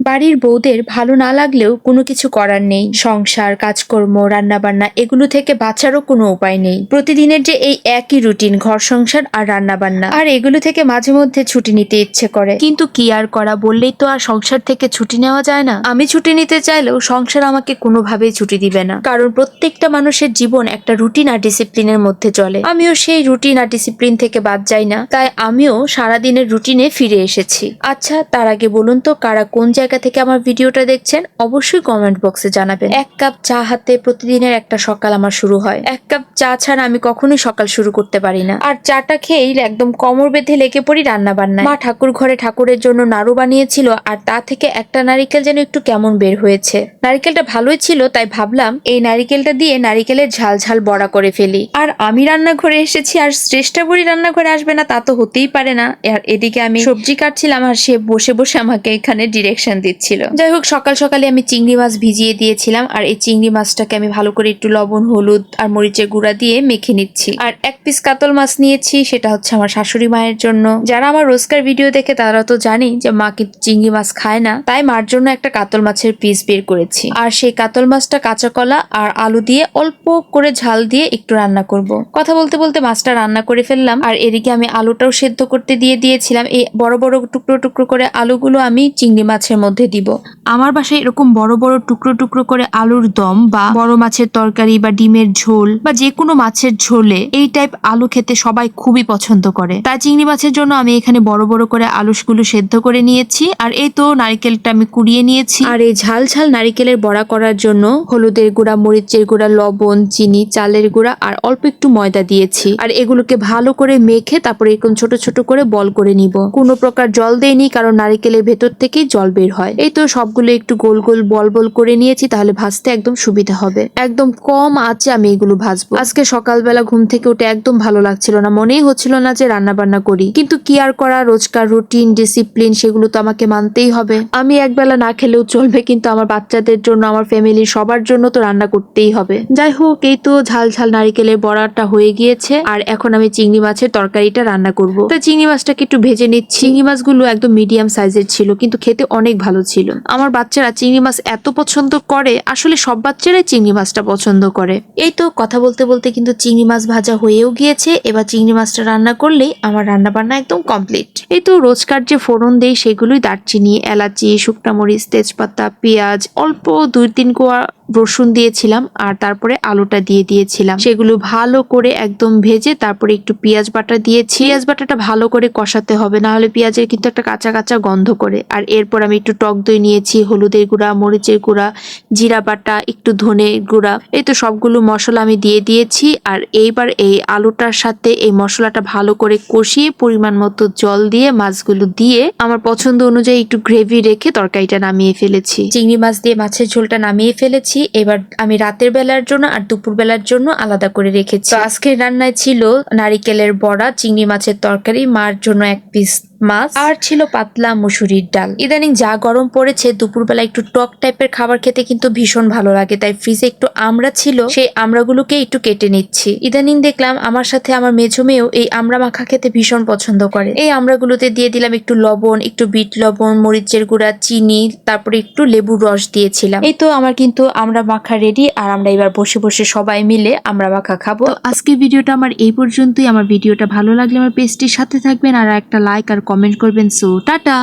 বাড়ির বউদের ভালো না লাগলেও কোনো কিছু করার নেই। সংসার, কাজকর্ম, রান্নাবান্না এগুলো থেকে বাঁচারও কোনো উপায় নেই। প্রতিদিনের যে এই একই রুটিন, ঘর সংসার আর রান্নাবান্না, আর এগুলো থেকে মাঝে মধ্যে ছুটি নিতে ইচ্ছে করে, কিন্তু কি আর করা, বললেই তো আর সংসার থেকে ছুটি নেওয়া যায় না। আমি ছুটি নিতে চাইলেও সংসার আমাকে কোনোভাবেই ছুটি দিবে না, কারণ প্রত্যেকটা মানুষের জীবন একটা রুটিন আর ডিসিপ্লিনের মধ্যে চলে। আমিও সেই রুটিন আর ডিসিপ্লিন থেকে বাদ যাই না, তাই আমিও সারাদিনের রুটিনে ফিরে এসেছি। আচ্ছা, তার আগে বলুন তো কারা কোন জায়গা থেকে আমার ভিডিওটা দেখছেন, অবশ্যই কমেন্ট বক্সে জানাবেন। এক কাপ চা হাতে প্রতিদিনের একটা সকাল আমার শুরু হয়। এক কাপ চা ছাড়া আমি কখনোই সকাল শুরু করতে পারি না। আর চাটা খেয়েই একদম কোমর বেঁধে লেগে পড়ি রান্না বান্নায়। মা ঠাকুর ঘরে ঠাকুরের জন্য নাড়ু বানিয়েছিল, আর তা থেকে একটা নারিকেল যেন একটু কেমন বের হয়েছে। নারিকেলটা ভালোই ছিল, তাই ভাবলাম এই নারিকেলটা দিয়ে নারিকেলের ঝাল ঝাল বড়া করে ফেলি। আর আমি রান্নাঘরে এসেছি, আর শ্রেষ্ঠা বুড়ি রান্নাঘরে আসবে না তা তো হতেই পারে না। আর এদিকে আমি সবজি কাটছিলাম, আর সে বসে বসে আমাকে এখানে ডিরেকশন দিচ্ছিল। যাই হোক, সকাল সকালে আমি চিংড়ি মাছ ভিজিয়ে দিয়েছিলাম, আর এই চিংড়ি মাছটাকে আমি ভালো করে একটু লবণ, হলুদ আর মরিচের গুঁড়া দিয়ে মেখে নিচ্ছি। আর এক পিস কাতল মাছ নিয়েছি, সেটা হচ্ছে আমার শাশুড়ি মায়ের জন্য। যারা আমার রোজকার ভিডিও দেখে তারা তো জানি যে মা কিন্তু চিংড়ি মাছ খায় না, তাই মার জন্য একটা কাতল মাছের পিস বের করেছি। আর সেই কাতল মাছটা কাঁচা কলা আর আলু দিয়ে অল্প করে ঝাল দিয়ে একটু রান্না করব। কথা বলতে বলতে মাছটা রান্না করে ফেললাম, আর এদিকে আমি আলুটাও সেদ্ধ করতে দিয়ে দিয়েছিলাম। এই বড় বড় টুকরো টুকরো করে আলুগুলো আমি চিংড়ি মাছের মধ্যে দিব। আমার বাসায় এরকম বড় বড় টুকরো টুকরো করে আলুর দম বা বড় মাছের তরকারি বা ডিমের ঝোল বা যে কোনো মাছের ঝোলে এই টাইপ আলু খেতে সবাই খুবই পছন্দ করে। তাই চিংড়ি মাছের জন্য আমি এখানে বড় বড় করে আলুগুলো সেদ্ধ করে নিয়েছি। আর এই তো নারকেলটা আমি কুড়িয়ে নিয়েছি। আর এই ঝাল ঝাল নারিকেলের বড়া করার জন্য হলুদের গুঁড়া, মরিচের গুঁড়া, লবণ, চিনি, চালের গুঁড়া আর অল্প একটু ময়দা দিয়েছি। আর এগুলোকে ভালো করে মেখে তারপরে এরকম ছোট ছোট করে বল করে নিব। কোনো প্রকার জল দেইনি, কারণ নারিকেলের ভেতর থেকেই জল বের হয়। এই তো সবগুলো একটু গোল গোল বল বল করে নিয়েছি, তাহলে ভাজতে একদম সুবিধা হবে। একদম কম আঁচে আমি এগুলো ভাজবো। আজকে সকালবেলা ঘুম থেকে উঠে একদম ভালো লাগছিল না, মনেই হচ্ছিল না যে রান্না বান্না করি, কিন্তু কি আর করা, রোজকার রুটিন ডিসিপ্লিন সেগুলো তো আমাকে মানতেই হবে। আমি একবেলা না খেলেও চলবে, কিন্তু আমার বাচ্চাদের জন্য, আমার ফ্যামিলির সবার জন্য তো রান্না করতেই হবে। যাই হোক, এই তো ঝাল ঝাল নারিকেলের বড়াটা হয়ে গিয়েছে, আর এখন আমি চিংড়ি মাছের তরকারিটা রান্না করব। তো চিংড়ি মাছটাকে একটু ভেজে নিচ্ছি। চিংড়ি মাছগুলো একদম মিডিয়াম সাইজের ছিল, কিন্তু খেতে অনেক ভালো ছিল। আমার বাচ্চারা চিংড়ি মাছ এত পছন্দ করে, আসলে সব বাচ্চারাই চিংড়ি মাছটা পছন্দ করে। এই তো কথা বলতে বলতে কিন্তু চিংড়ি মাছ ভাজা হয়েও গিয়েছে। এবার চিংড়ি মাছটা রান্না করলেই আমার রান্না বান্না একদম কমপ্লিট। এই তো রোজকার যে ফোড়ন দেই সেগুলোই দারচিনি, এলাচি, শুকনা মরিচ, তেজপাতা, পেঁয়াজ, অল্প 2-3 কোয়া রসুন দিয়েছিলাম, আর তারপরে আলুটা দিয়ে দিয়েছিলাম। সেগুলো ভালো করে একদম ভেজে তারপরে একটু পেঁয়াজ বাটা দিয়েছি। পেঁয়াজ বাটাটা ভালো করে কষাতে হবে, না হলে পেঁয়াজের কিন্তু একটা কাঁচা কাঁচা গন্ধ করে। আর এরপর আমি একটু টক দই নিয়েছি, হলুদের গুঁড়া, মরিচের গুঁড়া, জিরা বাটা, একটু ধনে গুঁড়া। এই তো সবগুলো মশলা আমি দিয়ে দিয়েছি। আর এইবার এই আলুটার সাথে এই মশলাটা ভালো করে কষিয়ে পরিমাণ মতো জল দিয়ে মাছগুলো দিয়ে আমার পছন্দ অনুযায়ী একটু গ্রেভি রেখে তরকারিটা নামিয়ে ফেলেছি। চিংড়ি মাছ দিয়ে মাছের ঝোলটা নামিয়ে ফেলেছি। এবার আমি রাতের বেলার জন্য আর দুপুর বেলার জন্য আলাদা করে রেখেছি। তো আজকের রান্নায় ছিল নারিকেলের বড়া, চিংড়ি মাছের তরকারি, মার জন্য এক পিস মাছ, আর ছিল পাতলা মুসুরির ডাল। ইদানিং যা গরম পড়েছে, দুপুরবেলা একটু টক টাইপের খাবার খেতে কিন্তু ভীষণ ভালো লাগে, তাই ফ্রিজে একটু আমড়া ছিল, সেই আমড়াগুলোকে একটু কেটে নিচ্ছি। ইদানিং দেখলাম আমার সাথে আমার মেজো মেয়েও এই আমড়া মাখা খেতে ভীষণ পছন্দ করে। এই আমড়াগুলোতে দিয়ে দিলাম একটু লবণ, একটু বিট লবণ, মরিচের গুঁড়া, চিনি, তারপরে একটু লেবুর রস দিয়েছিলাম। এই তো আমার কিন্তু আমড়া মাখা রেডি, আর আমরা এবার বসে বসে সবাই মিলে আমড়া মাখা খাবো। তো আজকের ভিডিওটা আমার এই পর্যন্তই। আমার ভিডিওটা ভালো লাগলে আমার পেজটির সাথে থাকবেন, আর একটা লাইক আর কমেন্ট করবেন। So tata.